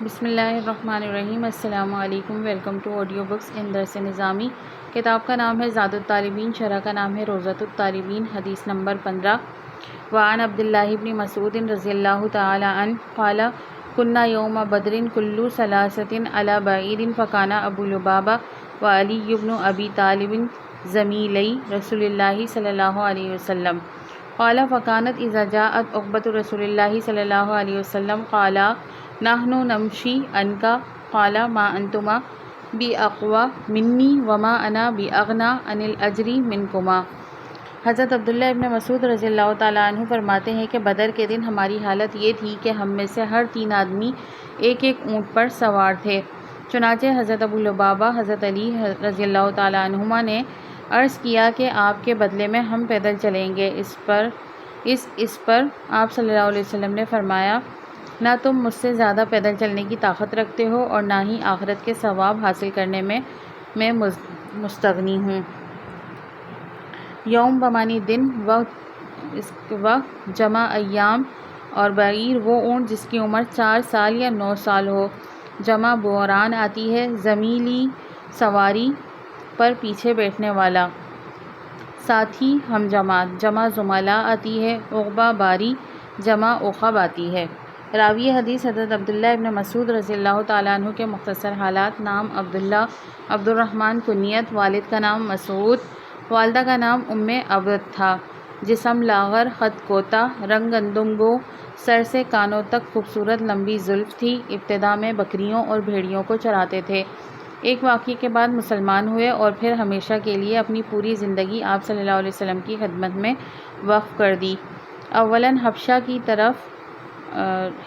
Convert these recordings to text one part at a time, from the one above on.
بسم اللہ الرحمن الرحیم۔ السلام علیکم۔ ویلکم ٹو آڈیو بکس ان درس نظامی۔ کتاب کا نام ہے زاد الطالبین، شرح کا نام ہے روضۃ الطالبین۔ حدیث نمبر 15۔ وعن عبداللہ بن مسعود رضی اللہ تعالی عنہ قال كنا یوم بدر کل ثلاثۃ علی بعیر فکان ابو لبابہ وعلی بن ابی طالب زمیلی رسول اللہ صلی اللہ علیہ وسلم قال فكانت اذا جاءت عقبۃ رسول اللہ صلی اللہ علیہ وسلم قال نحن نمشی عنک قال ما انتما باقوى منی وما انا باغنى عن الاجر منکما۔ حضرت عبداللہ ابن مسعود رضی اللہ تعالیٰ عنہ فرماتے ہیں کہ بدر کے دن ہماری حالت یہ تھی کہ ہم میں سے ہر 3 آدمی ایک ایک اونٹ پر سوار تھے۔ چنانچہ حضرت ابو لبابہ حضرت علی رضی اللہ تعالیٰ عنہما نے عرض کیا کہ آپ کے بدلے میں ہم پیدل چلیں گے۔ اس پر آپ صلی اللہ علیہ وسلم نے فرمایا، نہ تم مجھ سے زیادہ پیدل چلنے کی طاقت رکھتے ہو اور نہ ہی آخرت کے ثواب حاصل کرنے میں مستغنی ہوں۔ یوم بمانی دن و جمع ایام، اور بعیر وہ اونٹ جس کی عمر 4 سال یا 9 سال ہو۔ جمع بوران آتی ہے، زمیلی سواری پر پیچھے بیٹھنے والا، ساتھی ہم جماعت۔ جمع زملاء آتی ہے، عقبہ باری، جمع عقب آتی ہے۔ راوی حدیث حضرت عبداللہ ابن مسعود رضی اللہ تعالیٰ عنہ کے مختصر حالات: نام عبداللہ، عبد الرحمن کنیت، والد کا نام مسعود، والدہ کا نام ام عبد تھا، جسم لاغر، خط کوتا، رنگ گندم گو، سر سے کانوں تک خوبصورت لمبی زلف تھی۔ ابتدا میں بکریوں اور بھیڑیوں کو چراتے تھے۔ ایک واقعے کے بعد مسلمان ہوئے اور پھر ہمیشہ کے لیے اپنی پوری زندگی آپ صلی اللہ علیہ وسلم کی خدمت میں وقف کر دی۔ اولاً حبشہ کی طرف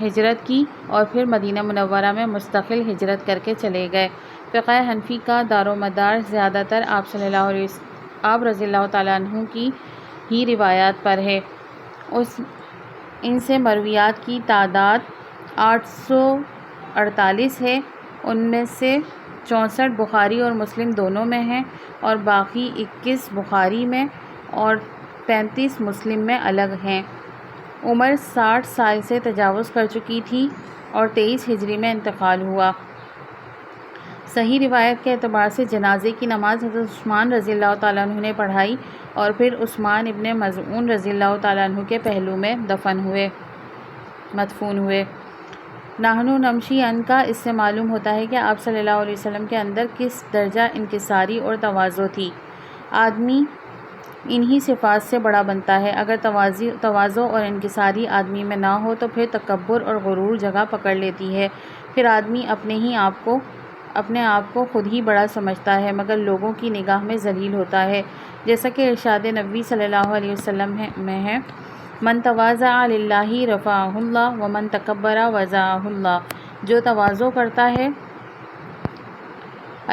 ہجرت کی اور پھر مدینہ منورہ میں مستقل ہجرت کر کے چلے گئے۔ فقہ حنفی کا دار و مدار زیادہ تر آپ رضی اللہ تعالیٰ عنہ کی ہی روایات پر ہے۔ ان سے مرویات کی تعداد 848 ہے۔ ان میں سے 64 بخاری اور مسلم دونوں میں ہیں اور باقی 21 بخاری میں اور 35 مسلم میں الگ ہیں۔ عمر 60 سال سے تجاوز کر چکی تھی اور 23 ہجری میں انتقال ہوا۔ صحیح روایت کے اعتبار سے جنازے کی نماز حضرت عثمان رضی اللہ تعالیٰ عنہ نے پڑھائی اور پھر عثمان ابن مظعون رضی اللہ تعالیٰ عنہ کے پہلو میں مدفون ہوئے۔ نحن نمشی عنک، اس سے معلوم ہوتا ہے کہ آپ صلی اللہ علیہ وسلم کے اندر کس درجہ انکساری اور تواضع تھی۔ آدمی انہی صفات سے بڑا بنتا ہے۔ اگر تواضع اور انکساری آدمی میں نہ ہو تو پھر تکبر اور غرور جگہ پکڑ لیتی ہے۔ پھر آدمی اپنے آپ کو خود ہی بڑا سمجھتا ہے مگر لوگوں کی نگاہ میں ذلیل ہوتا ہے، جیسا کہ ارشاد نبوی صلی اللہ علیہ وسلم میں ہے، من تواضع للہ رفعہ اللہ ومن تکبر وضعہ اللہ۔ جو تواضع کرتا ہے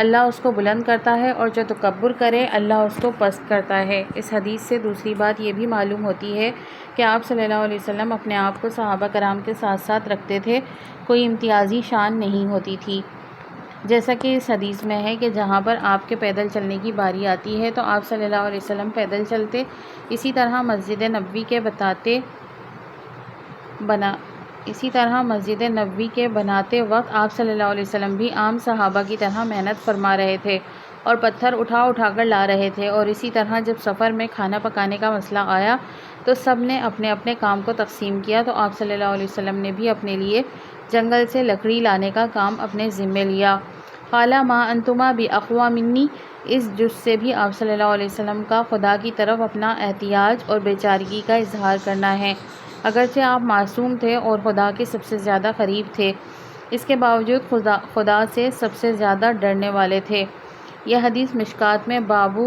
اللہ اس کو بلند کرتا ہے اور جو تکبر کرے اللہ اس کو پست کرتا ہے۔ اس حدیث سے دوسری بات یہ بھی معلوم ہوتی ہے کہ آپ صلی اللہ علیہ وسلم اپنے آپ کو صحابہ کرام کے ساتھ ساتھ رکھتے تھے، کوئی امتیازی شان نہیں ہوتی تھی، جیسا کہ اس حدیث میں ہے کہ جہاں پر آپ کے پیدل چلنے کی باری آتی ہے تو آپ صلی اللہ علیہ وسلم پیدل چلتے۔ اسی طرح مسجد نبوی کے بناتے وقت آپ صلی اللہ علیہ وسلم بھی عام صحابہ کی طرح محنت فرما رہے تھے اور پتھر اٹھا کر لا رہے تھے، اور اسی طرح جب سفر میں کھانا پکانے کا مسئلہ آیا تو سب نے اپنے اپنے کام کو تقسیم کیا، تو آپ صلی اللہ علیہ وسلم نے بھی اپنے لیے جنگل سے لکڑی لانے کا کام اپنے ذمے لیا۔ قال ما انتما باقوى منی، اس جز سے بھی آپ صلی اللہ علیہ وسلم کا خدا کی طرف اپنا احتیاج اور بیچارگی کا اظہار کرنا ہے۔ اگرچہ آپ معصوم تھے اور خدا کے سب سے زیادہ قریب تھے، اس کے باوجود خدا سے سب سے زیادہ ڈرنے والے تھے۔ یہ حدیث مشکات میں باب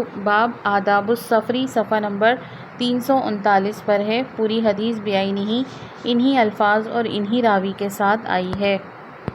آداب السفری صفحہ نمبر 339 پر ہے۔ پوری حدیث بعینہ انہی الفاظ اور انہی راوی کے ساتھ آئی ہے۔